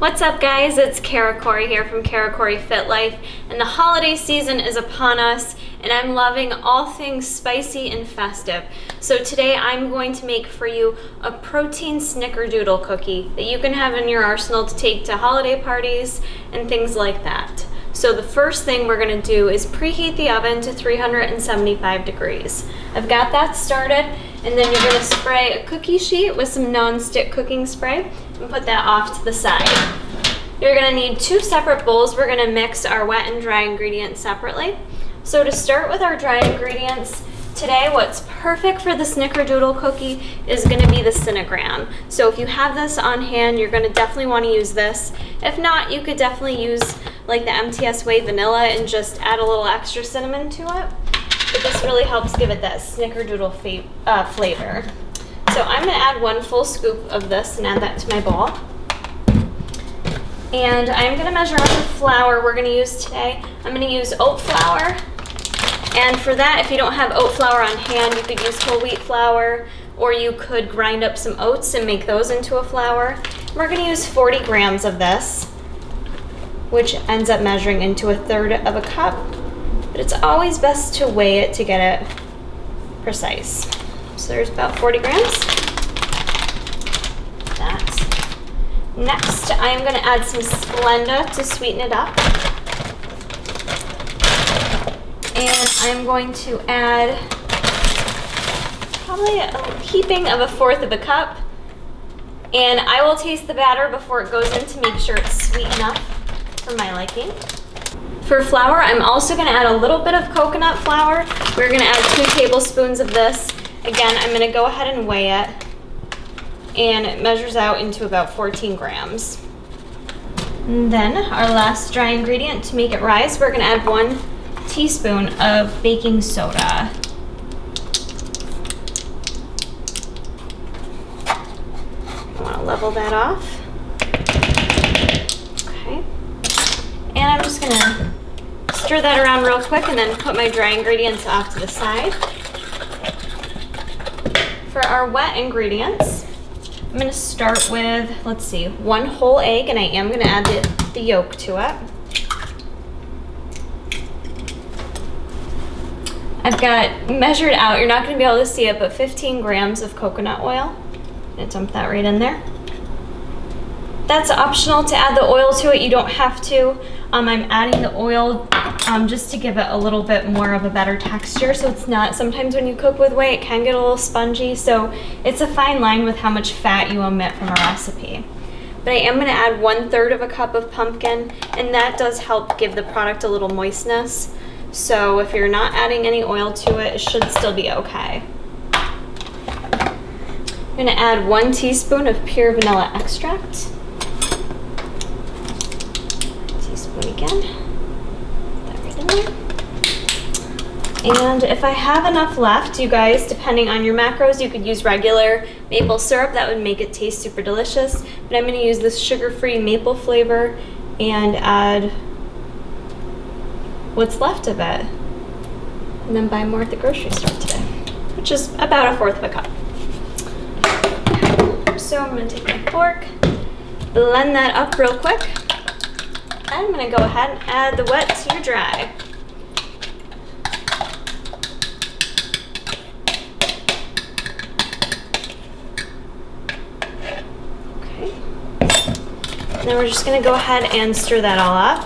What's up guys, it's Kara Corey here from Kara Corey Fit Life, and the holiday season is upon us and I'm loving all things spicy and festive. So today I'm going to make for you a protein snickerdoodle cookie that you can have in your arsenal to take to holiday parties and things like that. So the first thing we're going to do is preheat the oven to 375 degrees. I've got that started, and then you're going to spray a cookie sheet with some non-stick cooking spray and put that off to the side. You're going to need two separate bowls. We're going to mix our wet and dry ingredients separately. So to start with our dry ingredients, today what's perfect for the snickerdoodle cookie is going to be the cinnamon. So if you have this on hand, you're going to definitely want to use this. If not, you could definitely use like the MTS Way vanilla and just add a little extra cinnamon to it. But this really helps give it that snickerdoodle flavor. So I'm going to add 1 full scoop of this and add that to my bowl. And I'm going to measure out the flour we're going to use today. I'm going to use oat flour. And for that, if you don't have oat flour on hand, you could use whole wheat flour, or you could grind up some oats and make those into a flour. We're going to use 40 grams of this, which ends up measuring into 1/3 of a cup. But it's always best to weigh it to get it precise. So there's about 40 grams. That. Next, I'm going to add some Splenda to sweeten it up. And I'm going to add probably a heaping of 1/4 of a cup. And I will taste the batter before it goes in to make sure it's sweet enough for my liking. For flour, I'm also going to add a little bit of coconut flour. We're going to add 2 tablespoons of this. Again, I'm going to go ahead and weigh it. And it measures out into about 14 grams. And then our last dry ingredient to make it rise, we're going to add 1 teaspoon of baking soda. I want to level that off. Okay. And I'm just going to stir that around real quick and then put my dry ingredients off to the side. For our wet ingredients, I'm going to start with, let's see, 1 whole egg, and I am going to add the yolk to it. I've got measured out, you're not going to be able to see it, but 15 grams of coconut oil. I'm going to dump that right in there. That's optional to add the oil to it. You don't have to. I'm adding the oil just to give it a little bit more of a better texture, so it's not, sometimes when you cook with whey, it can get a little spongy, so it's a fine line with how much fat you omit from a recipe. But I am going to add 1/3 of a cup of pumpkin, and that does help give the product a little moistness. So if you're not adding any oil to it, it should still be okay. I'm going to add 1 teaspoon of pure vanilla extract. Teaspoon again. Put that right in there. And if I have enough left, you guys, depending on your macros, you could use regular maple syrup. That would make it taste super delicious. But I'm going to use this sugar-free maple flavor and add what's left of it, and then buy more at the grocery store today, which is about 1/4 of a cup. Okay. So I'm going to take my fork, blend that up real quick. I'm going to go ahead and add the wet to your dry. Okay. And then we're just going to go ahead and stir that all up.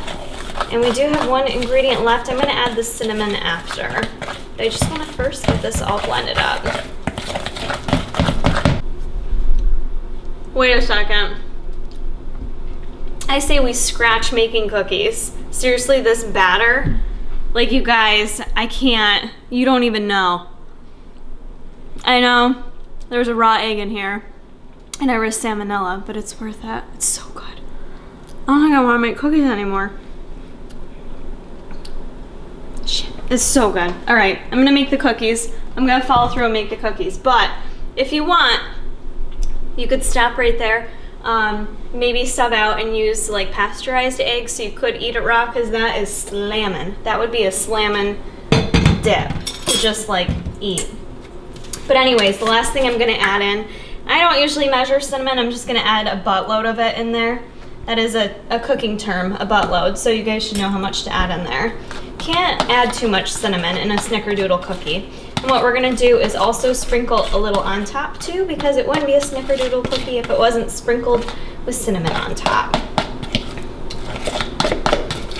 And we do have 1 ingredient left. I'm going to add the cinnamon after. But I just want to first get this all blended up. Wait a second. I say we scratch making cookies. Seriously, this batter, like you guys, I can't, you don't even know. I know, there's a raw egg in here, and I risked salmonella, but it's worth it. It's so good. I don't think I want to make cookies anymore. Shit, it's so good. All right, I'm gonna make the cookies. I'm gonna follow through and make the cookies, but if you want, you could stop right there. Maybe sub out and use like pasteurized eggs, so you could eat it raw, because that is slammin'. That would be a slammin' dip to just like eat. But anyways, the last thing I'm gonna add in, I don't usually measure cinnamon, I'm just gonna add a buttload of it in there. That is a cooking term, a buttload, so you guys should know how much to add in there. Can't add too much cinnamon in a Snickerdoodle cookie. And what we're gonna do is also sprinkle a little on top too, because it wouldn't be a Snickerdoodle cookie if it wasn't sprinkled with cinnamon on top.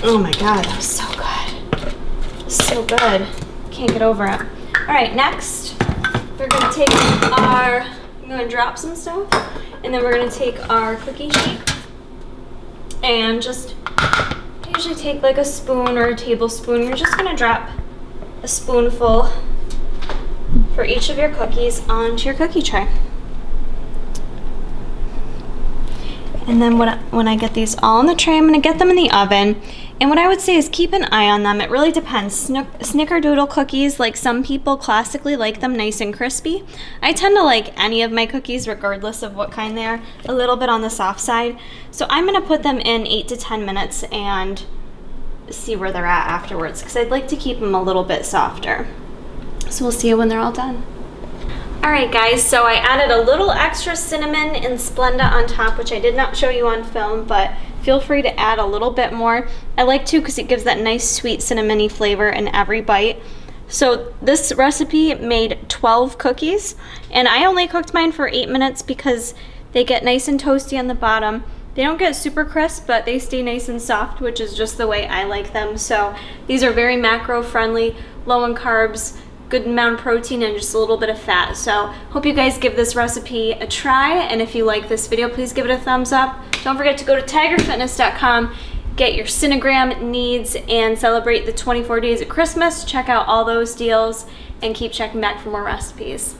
Oh my God, that was so good. So good. Can't get over it. All right, next, we're gonna take our, I'm gonna drop some stuff, and then we're gonna take our cookie sheet and just usually take like a spoon or a tablespoon. You're just gonna drop a spoonful for each of your cookies onto your cookie tray. And then when I get these all in the tray, I'm gonna get them in the oven. And what I would say is keep an eye on them. It really depends. Snickerdoodle cookies, like some people classically like them nice and crispy. I tend to like any of my cookies regardless of what kind they are, a little bit on the soft side. So I'm gonna put them in 8 to 10 minutes and see where they're at afterwards, because I'd like to keep them a little bit softer. So we'll see you when they're all done. All right guys, so I added a little extra cinnamon and Splenda on top, which I did not show you on film, but feel free to add a little bit more. I like to because it gives that nice sweet cinnamony flavor in every bite. So this recipe made 12 cookies, and I only cooked mine for 8 minutes because they get nice and toasty on the bottom. They don't get super crisp, but they stay nice and soft, which is just the way I like them. So these are very macro friendly, low in carbs, good amount of protein, and just a little bit of fat. So hope you guys give this recipe a try, and if you like this video, please give it a thumbs up. Don't forget to go to tigerfitness.com, get your Cinegram needs, and celebrate the 24 days of Christmas. Check out all those deals and keep checking back for more recipes.